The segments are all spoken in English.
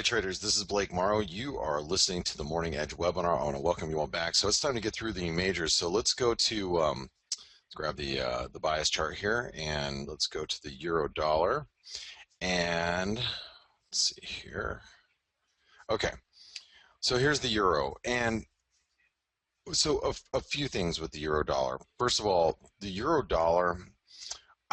right, traders, this is Blake Morrow. You are listening to the Morning Edge webinar. I want to welcome you all back. So it's time to get through the majors. So let's go to, let's grab the bias chart here, and let's go to the euro dollar. And let's see here. Okay, so here's the euro. And so a few things with the euro dollar. First of all, the euro dollar,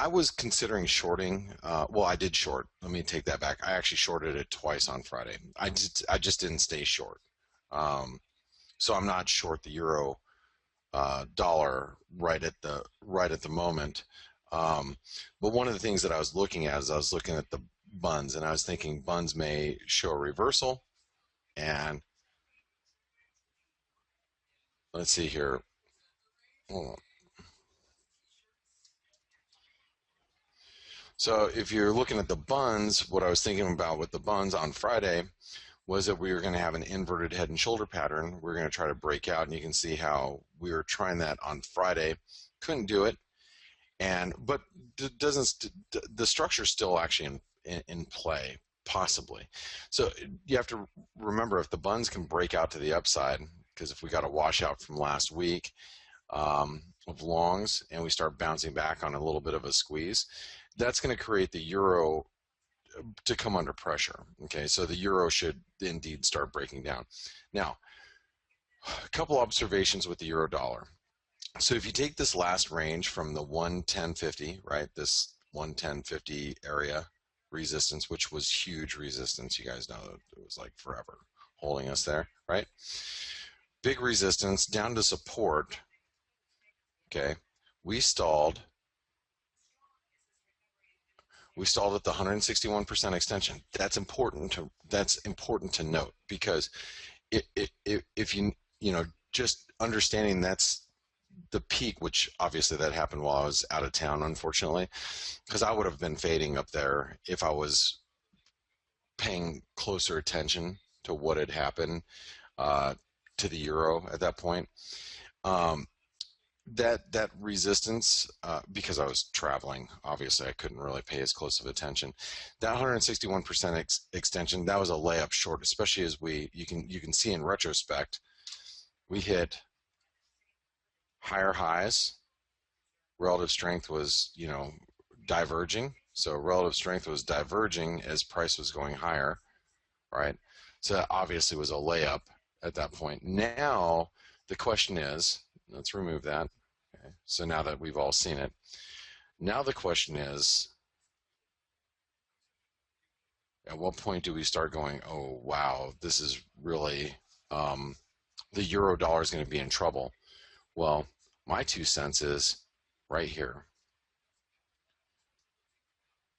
I was considering shorting. Well, I did short. Let me take that back. I actually shorted it twice on Friday. I just didn't stay short. So I'm not short the euro dollar right at the moment. But one of the things that I was looking at is I was looking at the buns, and I was thinking buns may show a reversal. And let's see here. Hold on. So if you're looking at the buns, what I was thinking about with the buns on Friday was that we were going to have an inverted head and shoulder pattern. We're going to try to break out, and you can see how we were trying that on Friday. Couldn't do it, but the structure is still actually in play, possibly. So you have to remember, if the buns can break out to the upside, because if we got a washout from last week of longs and we start bouncing back on a little bit of a squeeze, that's going to create the euro to come under pressure. Okay, so the euro should indeed start breaking down. Now, a couple observations with the euro dollar. So if you take this last range from the 110.50, right, this 110.50 area resistance, which was huge resistance, you guys know it was like forever holding us there, right? Big resistance down to support. Okay, we stalled at the 161% extension. That's important to note, because if you just understanding that's the peak, which obviously that happened while I was out of town, unfortunately, because I would have been fading up there if I was paying closer attention to what had happened to the euro at that point. That resistance, because I was traveling, obviously I couldn't really pay as close of attention. That 161% extension, that was a layup short, especially as you can see in retrospect, we hit higher highs. Relative strength was diverging. So relative strength was diverging as price was going higher, right? So that obviously was a layup at that point. Now the question is, let's remove that. Okay. So now that we've all seen it, now the question is, at what point do we start going, oh wow, this is really the euro dollar is going to be in trouble? Well, my 2 cents is right here.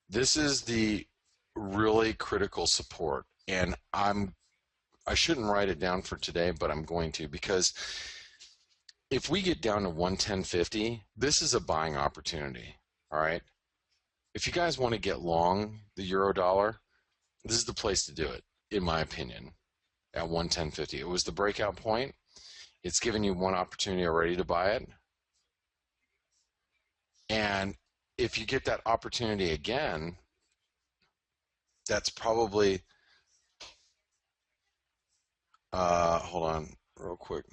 This is the really critical support, and I shouldn't write it down for today, but I'm going to, because if we get down to 110.50, this is a buying opportunity. All right, if you guys want to get long the euro dollar, this is the place to do it, in my opinion. At 110.50, it was the breakout point. It's given you one opportunity already to buy it, and if you get that opportunity again, that's probably hold on real quick.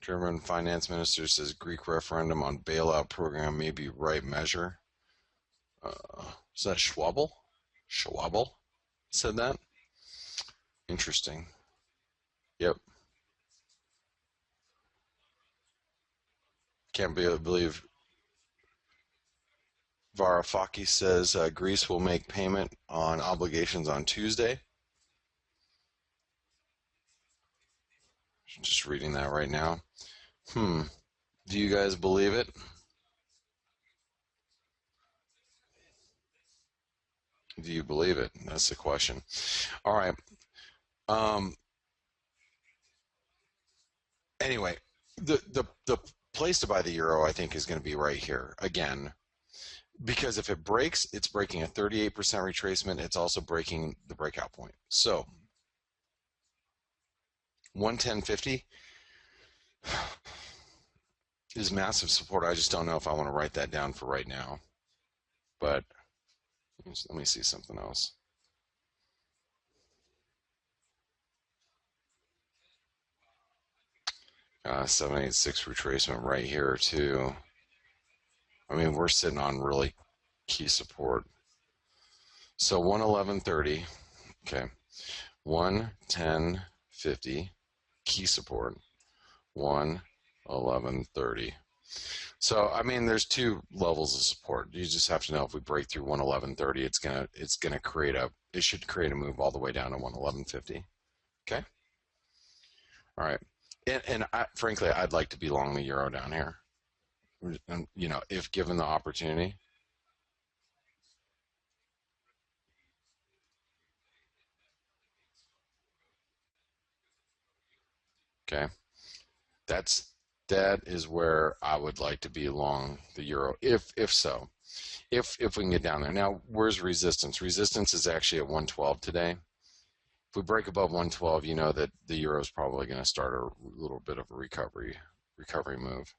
German finance minister says Greek referendum on bailout program may be right measure. Is that Schwabel? Schwabel said that? Interesting. Yep. Can't believe Varoufakis says Greece will make payment on obligations on Tuesday. Just reading that right now. Do you guys believe it? Do you believe it? That's the question. All right. Anyway, the place to buy the euro, I think, is going to be right here again, because if it breaks, it's breaking a 38% retracement. It's also breaking the breakout point. So 110.50 is massive support. I just don't know if I want to write that down for right now, but Let me see something else. Uh, 786 retracement right here too. I mean, we're sitting on really key support. So 111.30, okay. 110.50 key support. 111.30. So I mean, there's two levels of support. You just have to know if we break through 111.30, it's gonna create it should create a move all the way down to 111.50. Okay. All right. And frankly, I'd like to be long the euro down here. And, if given the opportunity. Okay. That's that is where I would like to be long the euro, if so. If we can get down there. Now, where's resistance? Resistance is actually at 112 today. If we break above 112, you know that the euro is probably going to start a little bit of a recovery move.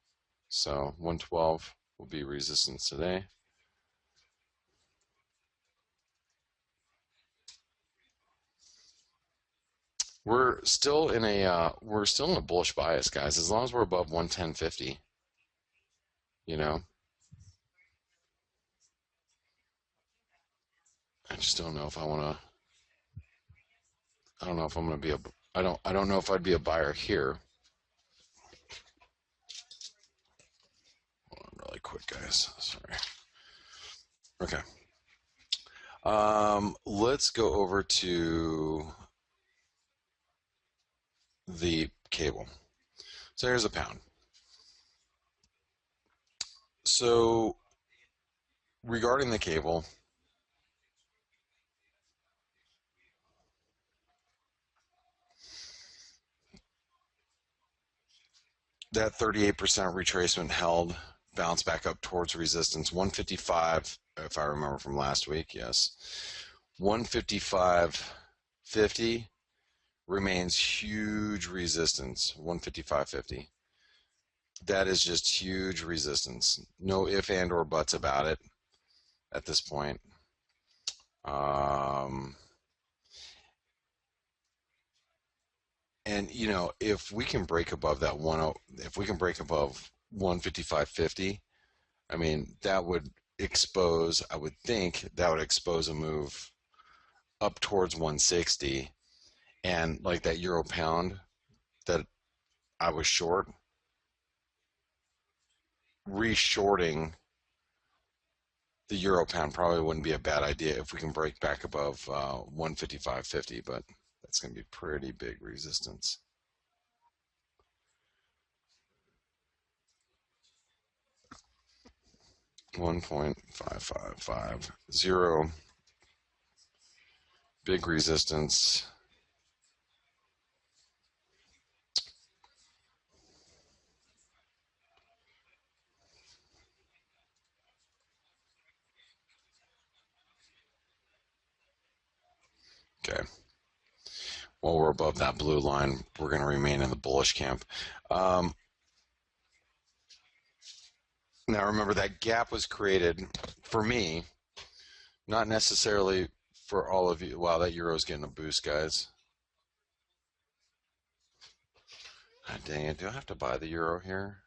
So 112 will be resistance today. We're still in a bullish bias, guys. As long as we're above 110.50, you know. I just don't know if I want to. I don't know if I'm going to be a. I don't know if I'd be a buyer here. Hold on really quick, guys. Sorry. Okay. Let's go over to the cable. So here's a pound. So regarding the cable, that 38% retracement held, bounced back up towards resistance 155, if I remember from last week. Yes, 155.50 remains huge resistance. 155.50. That is just huge resistance. No if and or buts about it at this point. Um, and if we can break above that if we can break above 155.50, I mean that would expose. I would think that would expose a move up towards 160, and like that euro pound that I was short, reshorting the euro pound probably wouldn't be a bad idea if we can break back above 155.50, but that's going to be pretty big resistance. $1.5550, big resistance. Okay. While we're above that blue line, we're going to remain in the bullish camp. Now remember, that gap was created for me, not necessarily for all of you. Wow, that euro's getting a boost, guys. God dang it, do I have to buy the euro here?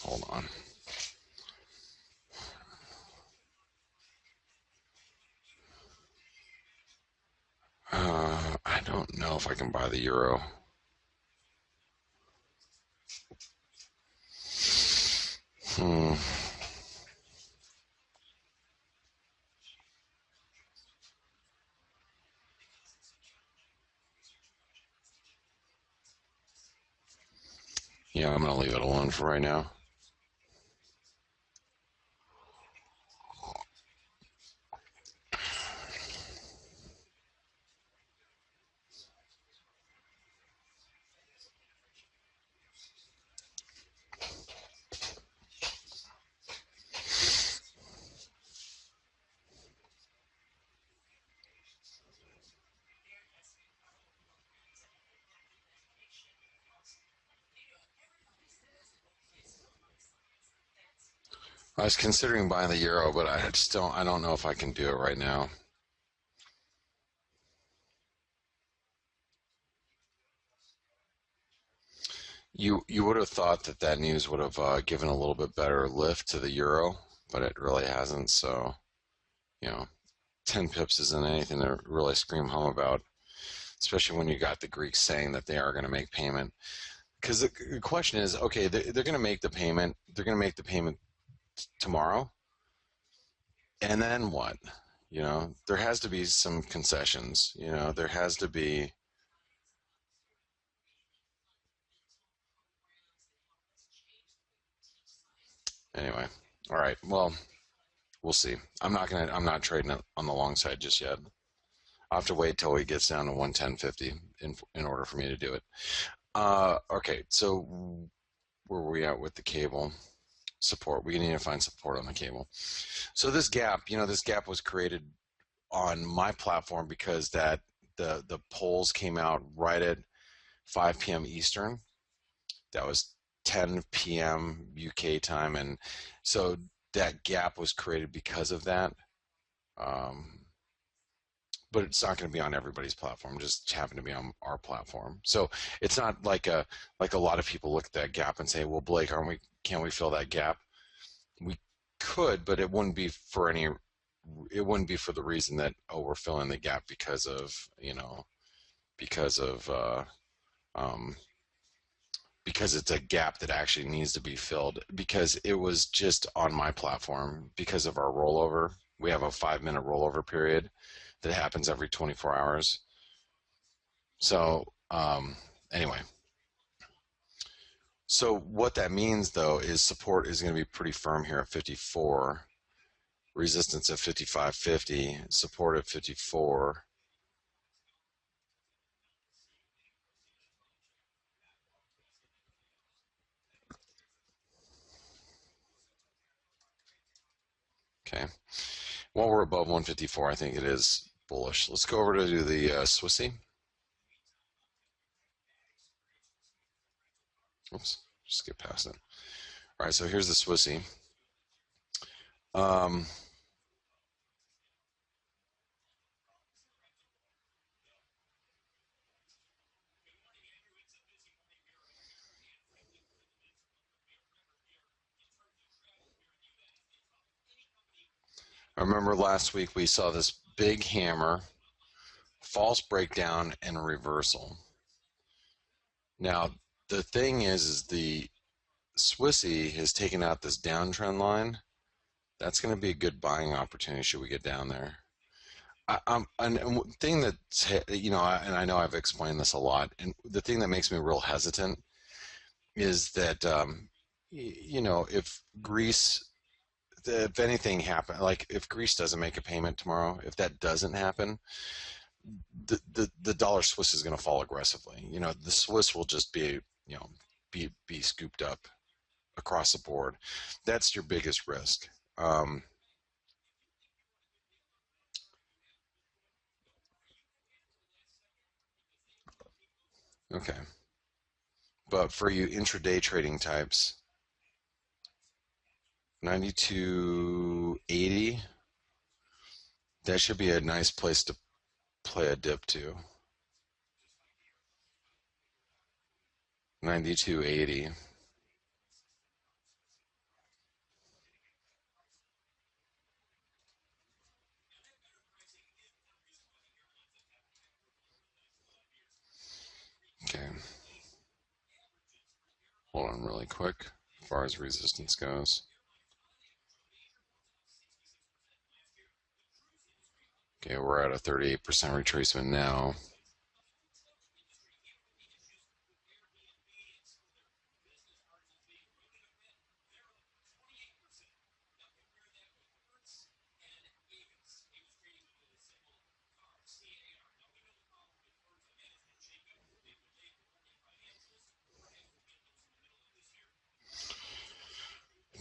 Hold on. I don't know if I can buy the euro. Yeah, I'm going to leave it alone for right now. I was considering buying the euro, but I don't know if I can do it right now. You would have thought that that news would have given a little bit better lift to the euro, but it really hasn't. So, you know, 10 pips isn't anything to really scream home about, especially when you got the Greeks saying that they are going to make payment. Because the question is, okay, they're going to make the payment. They're going to make the payment tomorrow, and then what? There has to be some concessions. There has to be. Anyway, all right. Well, we'll see. I'm not trading it on the long side just yet. I'll have to wait till he gets down to 110.50 in order for me to do it. Okay, so where were we at with the cable support? We need to find support on the cable. So this gap was created on my platform because the polls came out right at 5 p.m. Eastern. That was 10 p.m. UK time, and so that gap was created because of that. Um, but it's not going to be on everybody's platform. It just happened to be on our platform. So it's not like a lot of people look at that gap and say, "Well, Blake, aren't we? Can't we fill that gap?" We could, but it wouldn't be for any. It wouldn't be for the reason that, oh, we're filling the gap because of because of um, because it's a gap that actually needs to be filled, because it was just on my platform because of our rollover. We have a 5 minute rollover period that happens every 24 hours. So, anyway, so what that means though is support is going to be pretty firm here at 54, resistance at 55.50, support at 54. Okay. While we're above 154, I think it is bullish. Let's go over to do the Swissy. Oops, just skip past it. All right, so here's the Swissy. Um, I remember last week we saw this big hammer, false breakdown, and a reversal. Now, the thing is the Swissy has taken out this downtrend line. That's going to be a good buying opportunity should we get down there. And thing that, and I know I've explained this a lot, and the thing that makes me real hesitant is that, if Greece, if anything happen, like if Greece doesn't make a payment tomorrow, if that doesn't happen, the dollar Swiss is going to fall aggressively. The Swiss will just be scooped up across the board. That's your biggest risk. Okay, but for you intraday trading types, 92.80, that should be a nice place to play a dip to. 92.80. Okay, hold on really quick as far as resistance goes. Okay, we're at a 38% retracement now.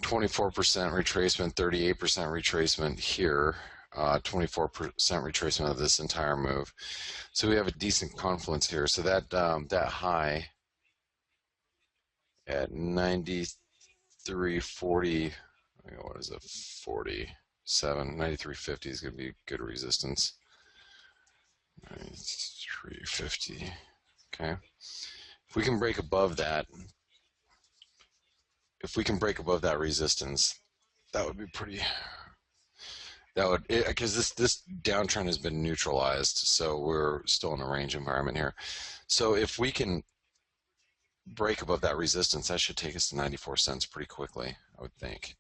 .24% retracement, 38% retracement here, 24% retracement of this entire move. So we have a decent confluence here. So that high at 93.40, What is it? 47, 93.50 is going to be good resistance. 93.50. Okay. If we can break above that, resistance, that would be pretty. That would, because this downtrend has been neutralized, so we're still in a range environment here. So if we can break above that resistance, that should take us to 94 cents pretty quickly, I would think.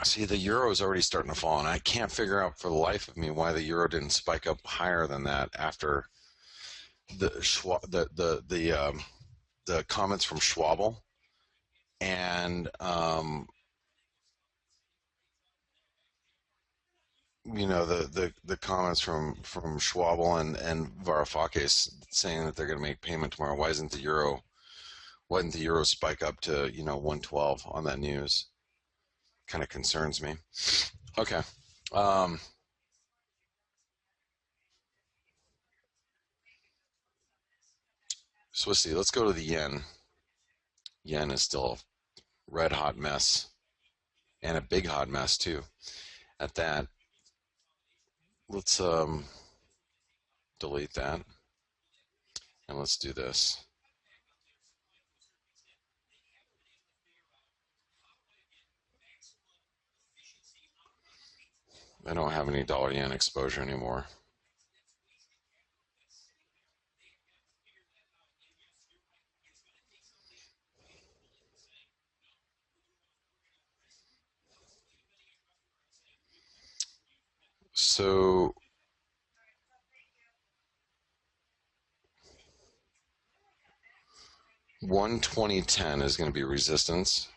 See, the euro is already starting to fall, and I can't figure out for the life of me why the euro didn't spike up higher than that after the comments from Schwabel and the comments from Schwabel and Varoufakis saying that they're going to make payment tomorrow. Why didn't the euro spike up to 112 on that news? Kind of concerns me. Okay. So let's see. Let's go to the yen. Yen is still a red hot mess, and a big hot mess too. At that, let's delete that, and let's do this. I don't have any dollar yen exposure anymore. So 120.10 is going to be resistance.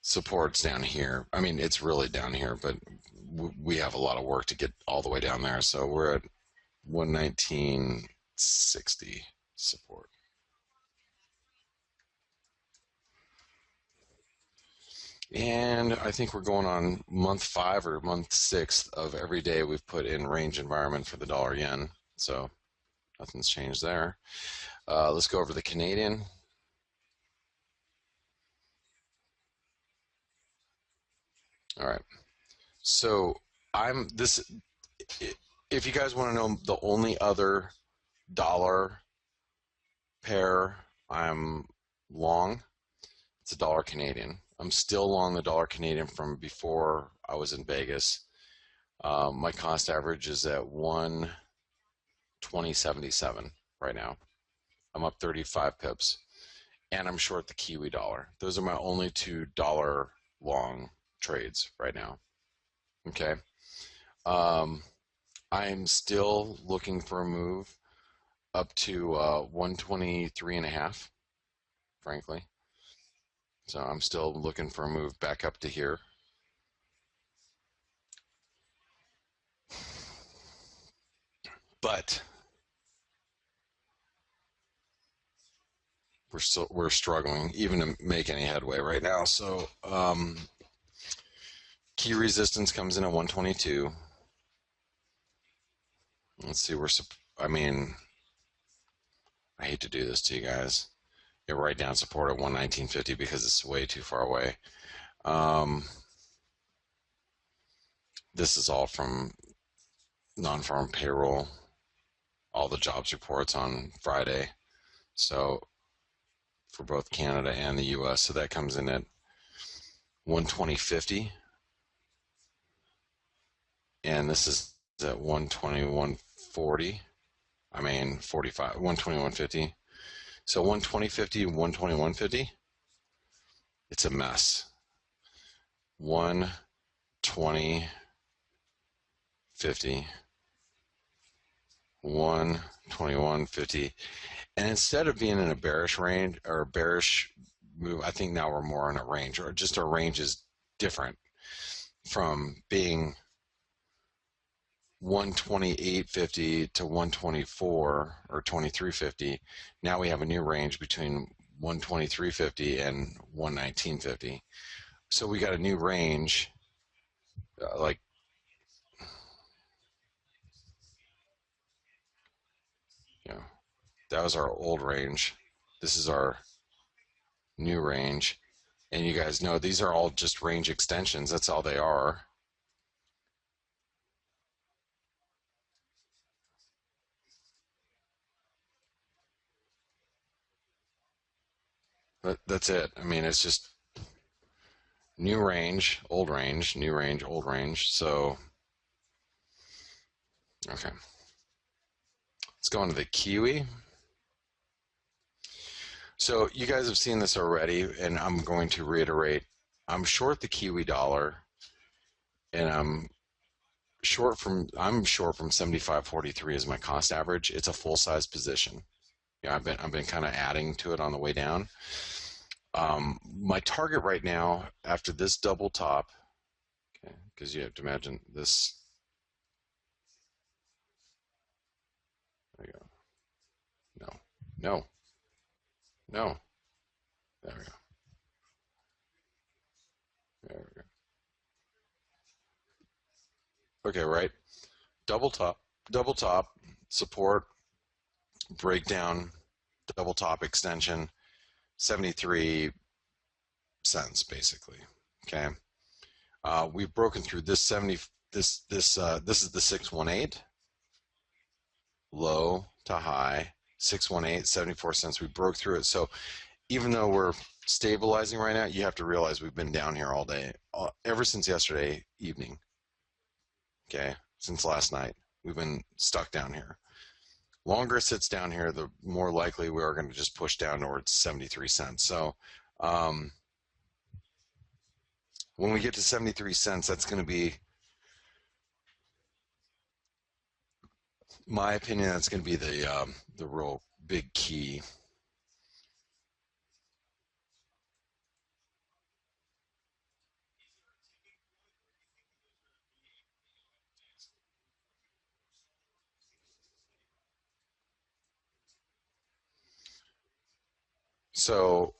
Support's down here. I mean, it's really down here, but we have a lot of work to get all the way down there. So we're at 119.60 support. And I think we're going on month 5 or month 6 of every day we've put in range environment for the dollar yen. So nothing's changed there. Let's go over the Canadian. All right. So if you guys want to know the only other dollar pair I'm long, it's a dollar Canadian. I'm still long the dollar Canadian from before I was in Vegas. My cost average is at 120.77 right now. I'm up 35 pips, and I'm short the Kiwi dollar. Those are my only two dollar long trades right now. Okay. I'm still looking for a move up to 123.5, frankly. So I'm still looking for a move back up to here. But we're struggling even to make any headway right now. So key resistance comes in at 122. Let's see, I mean, I hate to do this to you guys. You write down support at 119.50 because it's way too far away. This is all from non-farm payroll, all the jobs reports on Friday. So for both Canada and the US, so that comes in at 120.50. And this is at 121.40. I mean 45, 121.50. So 120.50, 121.50. It's a mess. 120.50, 121.50. And instead of being in a bearish range or a bearish move, I think now we're more in a range, or just our range is different from being 128.50 to 124 or 23.50. Now we have a new range between 123.50 and 119.50. So we got a new range like, you know, that was our old range. This is our new range. And you guys know these are all just range extensions. That's all they are. But that's it. I mean, it's just new range, new range, old range. So, okay. Let's go into the Kiwi. So you guys have seen this already, and I'm going to reiterate. I'm short the Kiwi dollar, and I'm short from 75.43 as my cost average. It's a full size position. Yeah, I've been kind of adding to it on the way down. My target right now after this double top, okay, because you have to imagine this. There you go. No, no, no. There we go. There we go. Okay, right. double top, support, breakdown, double top extension, 73 cents basically. Okay. We've broken through this 70. This is the 618 low to high, 618, 74 cents. We broke through it. So even though we're stabilizing right now, you have to realize we've been down here all day, ever since yesterday evening. Okay, since last night, we've been stuck down here. Longer it sits down here, the more likely we are going to just push down towards 73 cents. So um, when we get to 73 cents, that's going to be, my opinion, that's going to be the real big key. So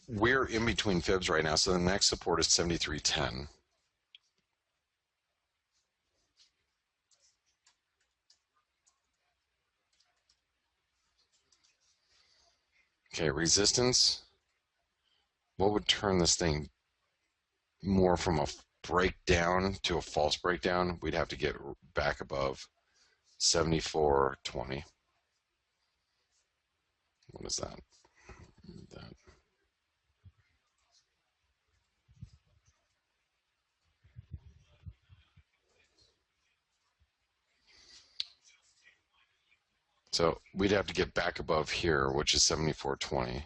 we're in between fibs right now. So the next support is 73.10. Okay, resistance. What would turn this thing more from a breakdown to a false breakdown? We'd have to get back above 74.20. What is that? That. So we'd have to get back above here, which is 74.20.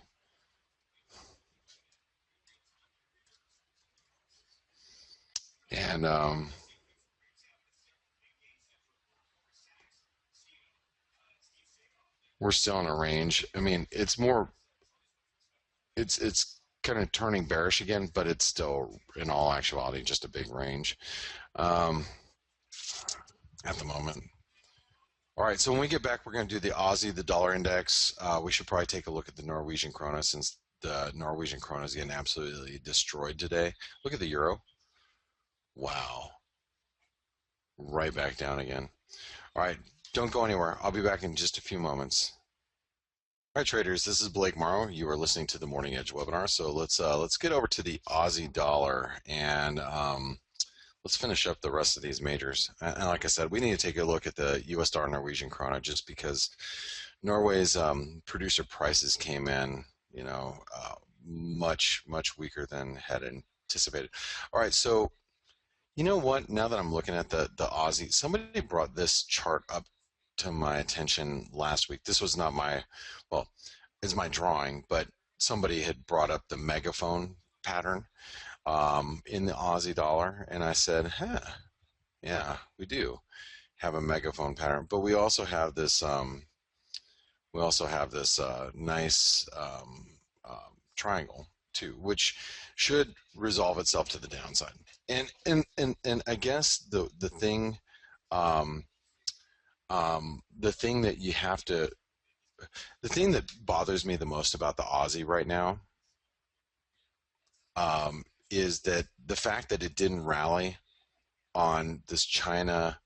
And we're still in a range. I mean, it's kind of turning bearish again, but it's still, in all actuality, just a big range um, at the moment. All right, so when we get back, we're going to do the Aussie, the dollar index. We should probably take a look at the Norwegian krona, since the Norwegian krona is getting absolutely destroyed today. Look at the euro. Wow. Right back down again. All right, don't go anywhere. I'll be back in just a few moments. All right, traders, this is Blake Morrow. You are listening to the Morning Edge webinar. So let's get over to the Aussie dollar, and let's finish up the rest of these majors. And like I said, we need to take a look at the U.S. dollar Norwegian krona, just because Norway's producer prices came in, much weaker than had anticipated. All right, so you know what? Now that I'm looking at the Aussie, somebody brought this chart up to my attention last week. This was not my, well, it's my drawing, but somebody had brought up the megaphone pattern in the Aussie dollar, and I said, huh, yeah, we do have a megaphone pattern, but we also have this nice triangle too, which should resolve itself to the downside. And I guess the thing that you have to, the thing that bothers me the most about the Aussie right now is that the fact that it didn't rally on this China,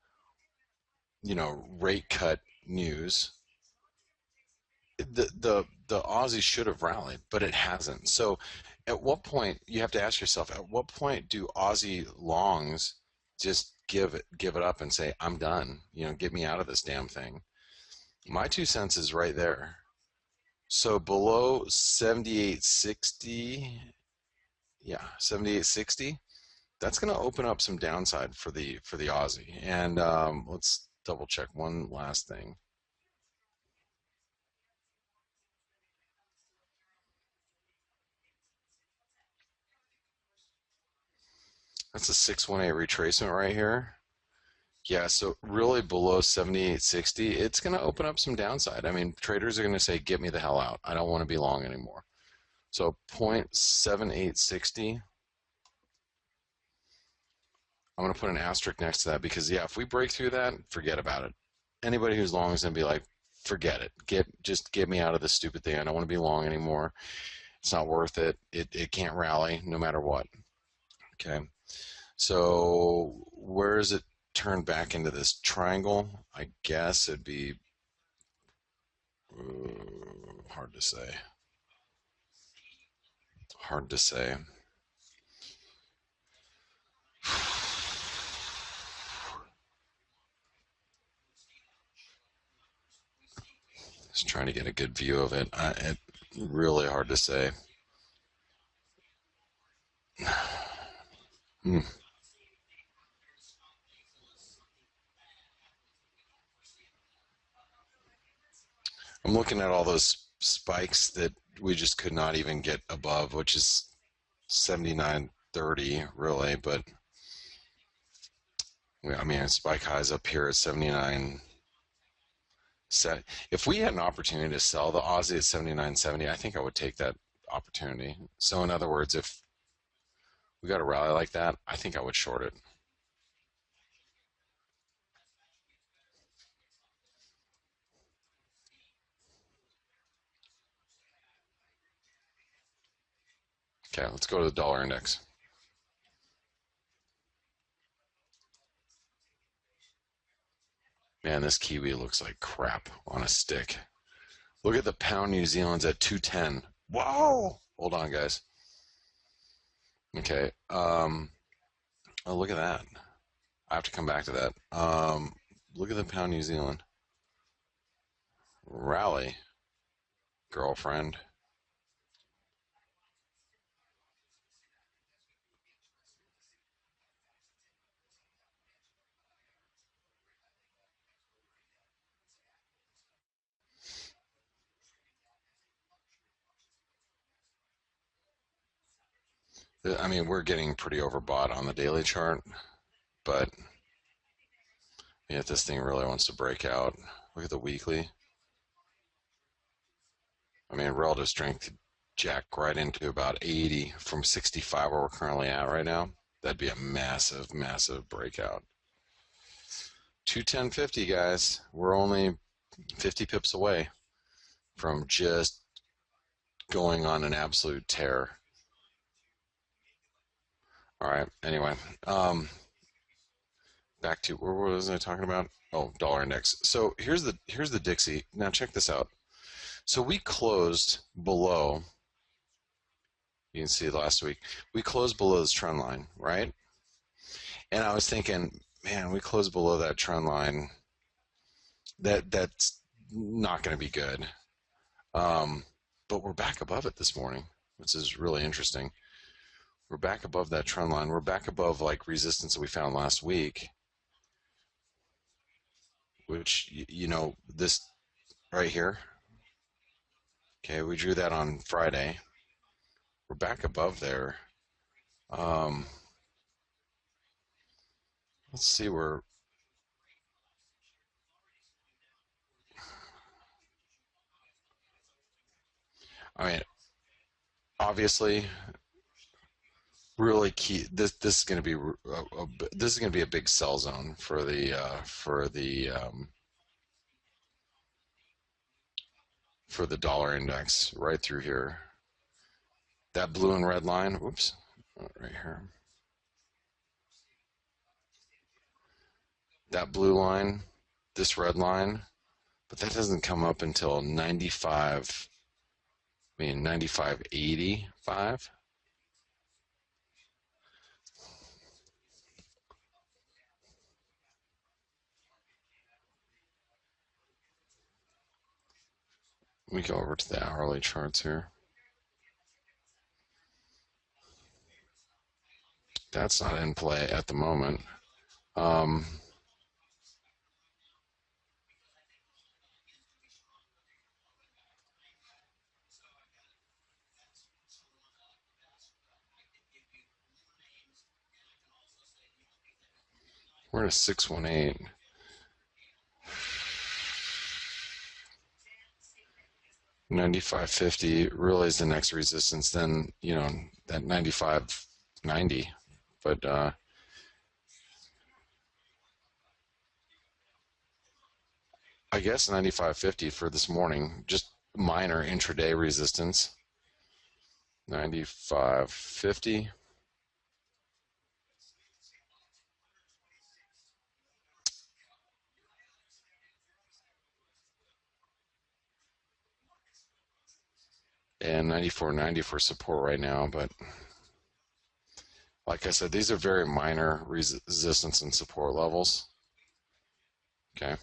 rate cut news, the Aussie should have rallied, but it hasn't. So at what point, you have to ask yourself, at what point do Aussie longs just give it up and say, I'm done, get me out of this damn thing? My 2 cents is right there. So below 78.60, yeah, 78.60, that's going to open up some downside for the Aussie. And let's double check one last thing. That's a 618 retracement right here. Yeah, so really below 78.60, it's going to open up some downside. I mean, traders are going to say, get me the hell out. I don't want to be long anymore. So 0.7860, I'm going to put an asterisk next to that because, yeah, if we break through that, forget about it. Anybody who's long is going to be like, forget it. Just get me out of this stupid thing. I don't want to be long anymore. It's not worth it. It can't rally no matter what. Okay. So where is it turned back into this triangle? I guess it'd be hard to say. Hard to say. Just trying to get a good view of it. It's really hard to say. Hmm. I'm looking at all those spikes that we just could not even get above, which is 79.30 really, but I mean, spike highs up here at 79. If we had an opportunity to sell the Aussie at 79.70, I think I would take that opportunity. So in other words, if we got a rally like that, I think I would short it. Okay, let's go to the dollar index. Man, this Kiwi looks like crap on a stick. Look at the pound New Zealand's at 210. Whoa! Hold on, guys. Okay. Oh, look at that. I have to come back to that. Look at the pound New Zealand. Rally, girlfriend. I mean, we're getting pretty overbought on the daily chart, but if this thing really wants to break out, look at the weekly. I mean, relative strength jack right into about 80 from 65 where we're currently at right now. That'd be a massive, massive breakout. 210.50, guys. We're only 50 pips away from just going on an absolute tear. All right. Anyway, back to where was I talking about? Oh, dollar index. So here's the Dixie. Now check this out. So we closed below. You can see last week we closed below this trend line, right? And I was thinking, man, we closed below that trend line. That's not going to be good. But we're back above it this morning, which is really interesting. We're back above that trend line. We're back above like resistance that we found last week, which this right here. Okay, we drew that on Friday. We're back above there. Um, let's see where. I mean, obviously, really key. This is going to be this is going to be a big sell zone for the dollar index right through here. That blue and red line. Whoops, right here. that blue line, this red line, but that doesn't come up until 95, I mean 95.85. Let me go over to the hourly charts here. That's not in play at the moment. Um, we're at a 618. 95.50 really is the next resistance. Then that 95.90, but I guess 95.50 for this morning, just minor intraday resistance. 95.50. And 94.90 for support right now, but like I said, these are very minor resistance and support levels. Okay. All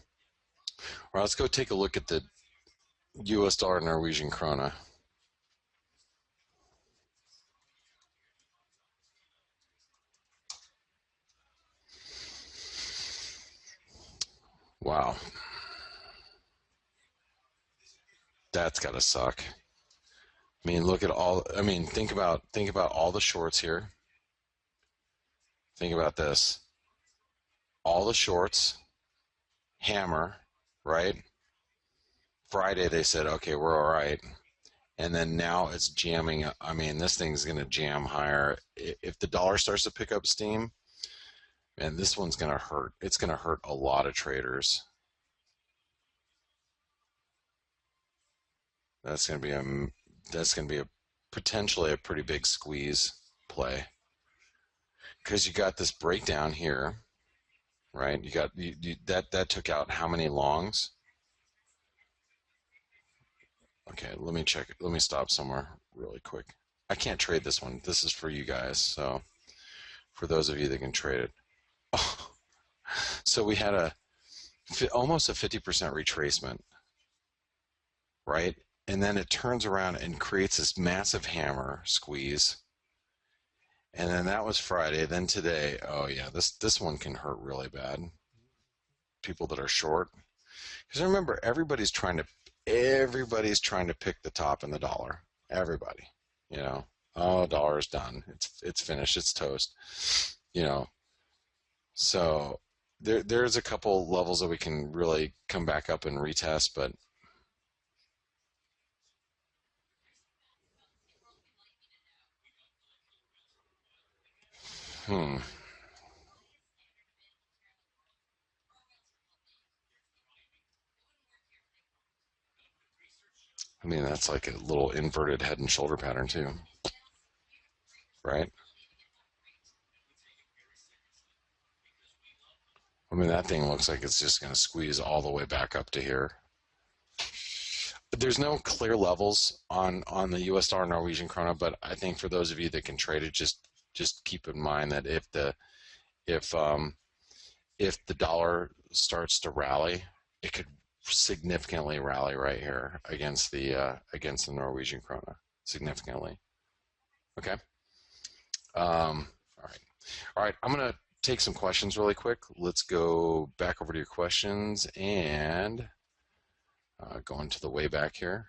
right, let's go take a look at the US dollar Norwegian krona. Wow. That's gotta suck. I mean, look at all. I mean, think about all the shorts here. Think about this. All the shorts, hammer, right? Friday they said, okay, we're all right, and then now it's jamming. I mean, this thing's going to jam higher. If the dollar starts to pick up steam, and this one's going to hurt. It's going to hurt a lot of traders. That's going to be a potentially a pretty big squeeze play because you got this breakdown here, right? That took out how many longs? Okay, let me check. Let me stop somewhere really quick. I can't trade this one. This is for you guys. So for those of you that can trade it. Oh, so we had almost a 50% retracement, right? And then it turns around and creates this massive hammer squeeze. And then that was Friday. Then today, oh yeah, this one can hurt really bad. People that are short, because remember, everybody's trying to pick the top in the dollar. Everybody, you know. Oh, dollar's done. It's finished. It's toast. You know. So there's a couple levels that we can really come back up and retest, but hmm. I mean, that's like a little inverted head and shoulder pattern too, right? I mean, that thing looks like it's just going to squeeze all the way back up to here. But there's no clear levels on the U.S. dollar Norwegian krona, but I think for those of you that can trade it, just keep in mind that if if the dollar starts to rally, it could significantly rally right here against the Norwegian krona significantly. Okay. All right. All right. I'm gonna take some questions really quick. Let's go back over to your questions and go into the way back here.